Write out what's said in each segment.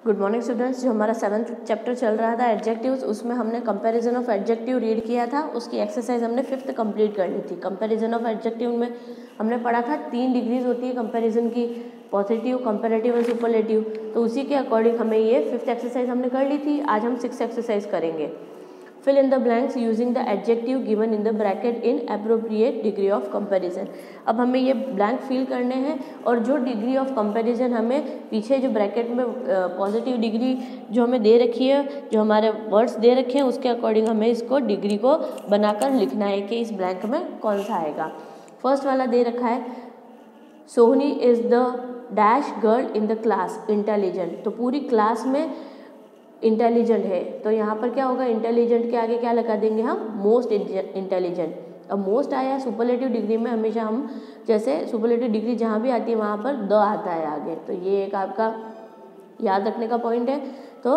Good morning students. जो हमारा 7th chapter चल रहा था एडजेक्टिव्स, उसमें हमने कंपैरिजन ऑफ एडजेक्टिव रीड किया था। उसकी एक्सरसाइज हमने 5th कंप्लीट कर ली थी। कंपैरिजन ऑफ एडजेक्टिव में हमने पढ़ा था 3 डिग्रीज होती है कंपैरिजन की, पॉजिटिव, कंपैरेटिव और सुपरलेटिव। तो उसी के अकॉर्डिंग हमें ये 5th एक्सरसाइज हमने कर ली थी। आज हम 6th एक्सरसाइज करेंगे। Fill in the blanks using the adjective given in the bracket in appropriate degree of comparison. अब हमें ये ब्लैंक फिल करने हैं और जो डिग्री ऑफ कंपैरिजन हमें पीछे जो ब्रैकेट में पॉजिटिव डिग्री जो हमें दे रखी है, जो हमारे वर्ड्स दे रखे हैं, उसके अकॉर्डिंग हमें इसको डिग्री को बनाकर लिखना है कि इस ब्लैंक में कौन सा आएगा। फर्स्ट वाला दे रखा है, Sohni is the dash girl in the class intelligent. तो पूरी क्लास में इंटेलिजेंट है, तो यहाँ पर क्या होगा, इंटेलिजेंट के आगे क्या लगा देंगे हम, मोस्ट इंटेलिजेंट। अब मोस्ट आया सुपरलेटिव डिग्री में, हमेशा हम जैसे सुपरलेटिव डिग्री जहाँ भी आती है वहाँ पर द आता है आगे, तो ये एक आपका याद रखने का पॉइंट है। तो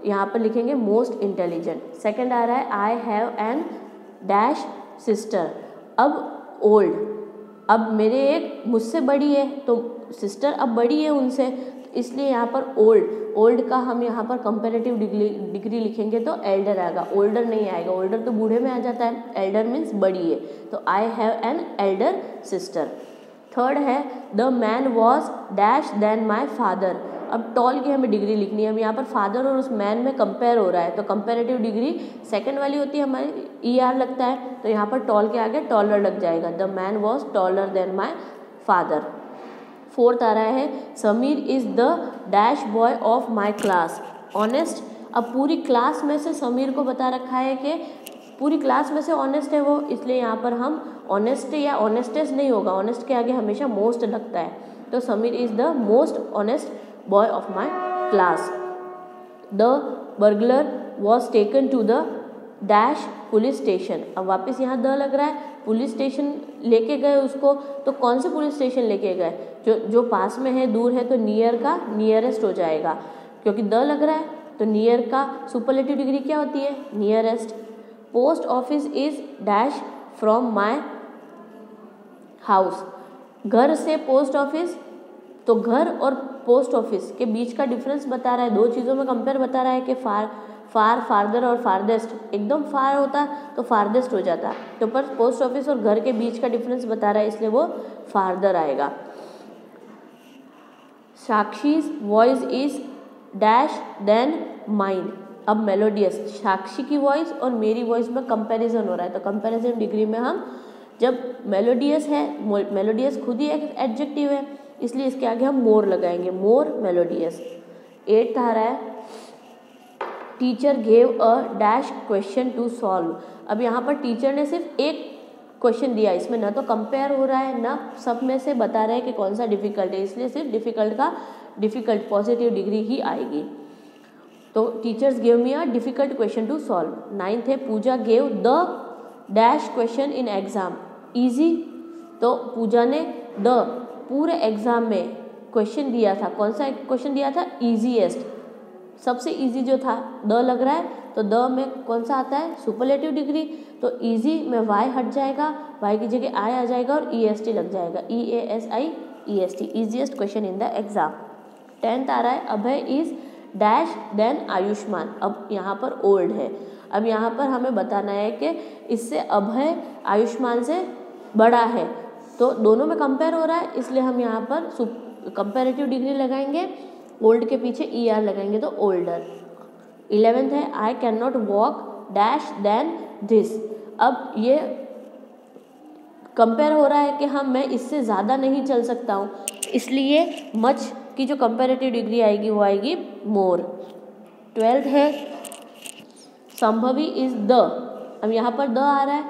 यहाँ पर लिखेंगे मोस्ट इंटेलिजेंट। सेकंड आ रहा है, आई हैव एन डैश सिस्टर। अब ओल्ड, अब मेरे एक मुझसे बड़ी है, तो सिस्टर अब बड़ी है उनसे, इसलिए यहाँ पर ओल्ड का हम यहाँ पर कंपैरेटिव डिग्री लिखेंगे तो एल्डर आएगा, ओल्डर नहीं आएगा। ओल्डर तो बूढ़े में आ जाता है, एल्डर मीन्स बड़ी है, तो I have an elder sister. Third है, the man was dash than my father. अब टॉल की हमें डिग्री लिखनी है। अब यहाँ पर फादर और उस मैन में कंपेयर हो रहा है, तो कंपेरेटिव डिग्री सेकंड वाली होती है हमारी, ER लगता है, तो यहाँ पर टॉल के आगे टॉलर लग जाएगा, the man was taller than my father. Fourth आ रहा है, Sameer is the dash boy of my class honest. अब पूरी क्लास में से समीर को बता रखा है कि पूरी क्लास में से ऑनेस्ट है वो, इसलिए यहाँ पर हम ऑनेस्ट या ऑनेस्टेस्ट नहीं होगा, ऑनेस्ट के आगे हमेशा मोस्ट लगता है, तो Sameer is the most honest boy of my class. The burglar was taken to the dash police station. अब वापस यहाँ द लग रहा है, पुलिस स्टेशन लेके गए उसको, तो कौन से पुलिस स्टेशन लेके गए, जो पास में है, दूर है, तो नियर का नियरेस्ट हो जाएगा, क्योंकि द लग रहा है, तो नियर का सुपरलेटिव डिग्री क्या होती है, nearest. Post office is dash from my house. घर से पोस्ट ऑफिस, तो घर और पोस्ट ऑफिस के बीच का डिफरेंस बता रहा है, दो चीज़ों में कंपेयर बता रहा है कि फार्दर और फारदेस्ट, एकदम फार होता तो फारदेस्ट हो जाता, तो पर पोस्ट ऑफिस और घर के बीच का डिफरेंस बता रहा है, इसलिए वो फार्दर आएगा। Sakshi's voice is dash than mine. अब मेलोडियस, साक्षी की वॉइस और मेरी वॉइस में कंपैरिजन हो रहा है, तो कंपैरिजन डिग्री में हम जब मेलोडियस है, मेलोडियस खुद ही एक एडजेक्टिव है, इसलिए इसके आगे हम मोर लगाएंगे, मोर मेलोडियस। 8th आ रहा है, teacher gave a dash question to solve. अब यहाँ पर टीचर ने सिर्फ एक क्वेश्चन दिया, इसमें ना तो कंपेयर हो रहा है, ना सब में से बता रहे हैं कि कौन सा डिफिकल्ट है, इसलिए सिर्फ डिफिकल्ट का डिफिकल्ट पॉजिटिव डिग्री ही आएगी। तो teachers gave me a difficult question to solve. 9th है, Pooja gave the dash question in exam easy. तो पूजा ने द पूरे एग्जाम में क्वेश्चन दिया था, कौन सा क्वेश्चन दिया था, ईजीएस्ट, सबसे इजी जो था, द लग रहा है, तो द में कौन सा आता है, सुपरलेटिव डिग्री, तो इजी में वाई हट जाएगा, वाई की जगह आई आ जाएगा और EST लग जाएगा, EASIEST, easiest question in the exam. 10th आ रहा है, अभय इज डैश देन आयुष्मान। अब यहाँ पर ओल्ड है, अब यहाँ पर हमें बताना है कि इससे अभय आयुष्मान से बड़ा है, तो दोनों में कंपेयर हो रहा है, इसलिए हम यहाँ पर कंपेरेटिव डिग्री लगाएंगे, ओल्ड के पीछे ER लगाएंगे, तो ओल्डर। 11th है, I can not walk dash than this. अब ये कंपेयर हो रहा है कि हम मैं इससे ज़्यादा नहीं चल सकता हूँ, इसलिए मच की जो कंपेरेटिव डिग्री आएगी वो आएगी मोर। 12th है, संभवी इज द। अब यहाँ पर द आ रहा है,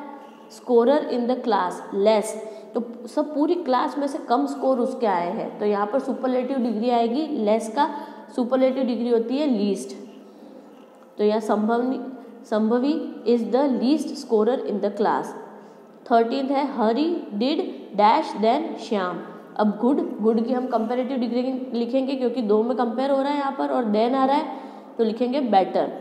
scorer in the class less, तो सब पूरी क्लास में से कम स्कोर उसके आए हैं, तो यहाँ पर सुपरलेटिव डिग्री आएगी, लेस का सुपरलेटिव डिग्री होती है लीस्ट, तो यहाँ Shambhavi is the least scorer in the class. 13th है, हरी डिड डैश देन श्याम। अब गुड की हम कंपेरेटिव डिग्री लिखेंगे, क्योंकि दो में कंपेयर हो रहा है यहाँ पर, और देन आ रहा है, तो लिखेंगे better,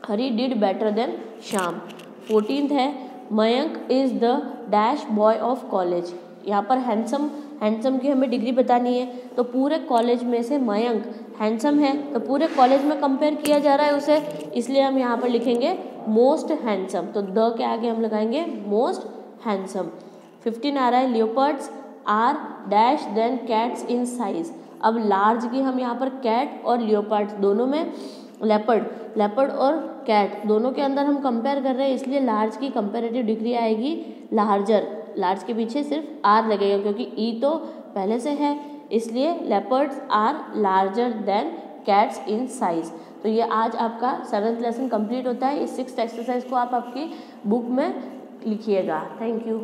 Hari did better than Shyam. 14th है, Mayank is the dash boy of college. यहाँ पर हैंडसम की हमें डिग्री बतानी है, तो पूरे कॉलेज में से मयंक हैंडसम है, तो पूरे कॉलेज में कंपेयर किया जा रहा है उसे, इसलिए हम यहाँ पर लिखेंगे मोस्ट हैंडसम। तो द के आगे हम लगाएंगे मोस्ट हैंडसम। 15 आ रहा है leopards are dash than cats in size. अब लार्ज की हम यहाँ पर कैट और लियोपर्ड्स दोनों में लेपर्ड और कैट दोनों के अंदर हम कंपेयर कर रहे हैं, इसलिए लार्ज की कंपेरेटिव डिग्री आएगी लार्जर। लार्ज के पीछे सिर्फ आर लगेगा क्योंकि ई तो पहले से है, इसलिए leopards are larger than cats in size. तो ये आज आपका 7th लेसन कंप्लीट होता है। इस 6th एक्सरसाइज को आप आपकी बुक में लिखिएगा। Thank you.